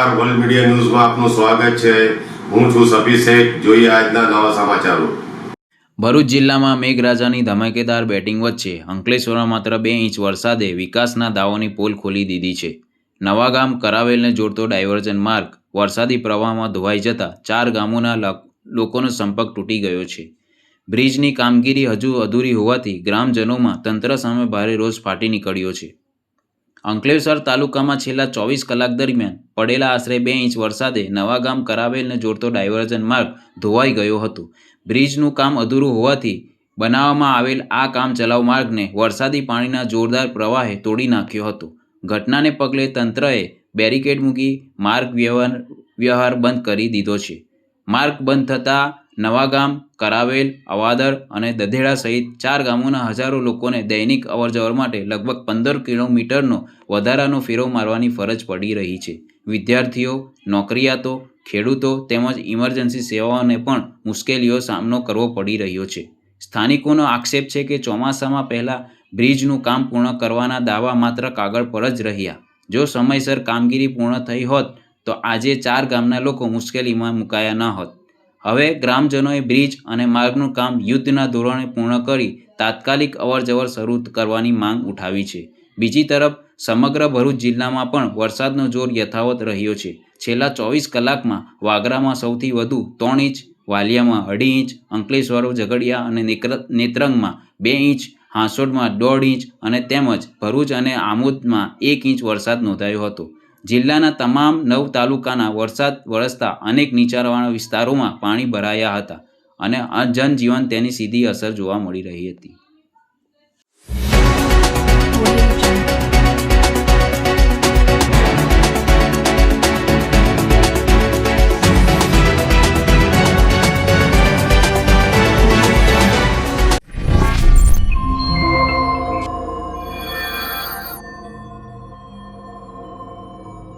નમસ્કાર, world media ન્યૂઝમાં આપનું સ્વાગત છે। હું છું સફી શેખ। જોઈએ આજના નવા સમાચારો। ભરૂચ જિલ્લામાં મેઘરાજાની ધમાકેદાર બેટિંગ વચ્ચે અંકલેશ્વરમાં માત્ર 2 ઇંચ વરસાદે વિકાસના દાવોની પોલ ખોલી દીધી છે। નવાગામ કરાવેલને જોડતો ડાયવર્ઝન માર્ગ વરસાદી પ્રવાહમાં ધોવાઈ જતા 4 ગામોના લોકોનો સંપર્ક તૂટી ગયો છે। બ્રિજની કામગીરી હજુ અધૂરી હોવાથી ગ્રામજનોમાં તંત્ર સામે ભારે રોષ ફાટી નીકળ્યો છે। અંકલેશ્વર તાલુકામાં છેલ્લા 24 કલાક દરમિયાન પડેલા આશરે 2 ઇંચ વરસાદે નવાગામ કરાવેલને જોડતો ડાયવર્ઝન માર્ગ ધોવાઈ ગયો હતો। બ્રિજનું કામ અધૂરું હોવાથી બનાવવામાં આવેલ આ કામચલાઉ માર્ગને વરસાદી પાણીના જોરદાર પ્રવાહે તોડી નાખ્યો હતો। ઘટનાને પગલે તંત્રએ બેરિકેડ મૂકી માર્ગ વ્યવહાર બંધ કરી દીધો છે। માર્ગ બંધ થતાં નવાગામ, કરાવેલ, અવાદર અને દધેડા સહિત 4 ગામોના હજારો લોકોને દૈનિક અવરજવર માટે લગભગ 15 કિલોમીટરનો વધારાનો ફેરો મારવાની ફરજ પડી રહી છે। વિદ્યાર્થીઓ, નોકરિયાતો, ખેડૂતો તેમજ ઇમરજન્સી સેવાઓને પણ મુશ્કેલીઓ સામનો કરવો પડી રહ્યો છે। સ્થાનિકોનો આક્ષેપ છે કે ચોમાસામાં પહેલાં બ્રિજનું કામ પૂર્ણ કરવાના દાવા માત્ર કાગળ પર જ રહ્યા। જો સમયસર કામગીરી પૂર્ણ થઈ હોત તો આજે 4 ગામના લોકો મુશ્કેલીમાં મુકાયા ન હોત। હવે ગ્રામજનોએ બ્રિજ અને માર્ગનું કામ યુદ્ધના ધોરણે પૂર્ણ કરી તાત્કાલિક અવરજવર શરૂ કરવાની માંગ ઉઠાવી છે। બીજી તરફ સમગ્ર ભરૂચ જિલ્લામાં પણ વરસાદનો જોર યથાવત રહ્યો છે। છેલ્લા 24 કલાકમાં વાગરામાં સૌથી વધુ 3 ઇંચ, વાલિયામાં 2.5 ઇંચ, અંકલેશ્વર, ઝઘડિયા અને નેત્રંગમાં 2 ઇંચ, હાંસોડમાં 1.5 ઇંચ અને તેમજ ભરૂચ અને આમોદમાં 1 ઇંચ વરસાદ નોંધાયો હતો। જિલ્લાના તમામ 9 તાલુકાના વરસાદ વરસતા અનેક નીચાણવાળા વિસ્તારોમાં પાણી ભરાયા હતા અને જનજીવન તેની સીધી અસર જોવા મળી રહી હતી।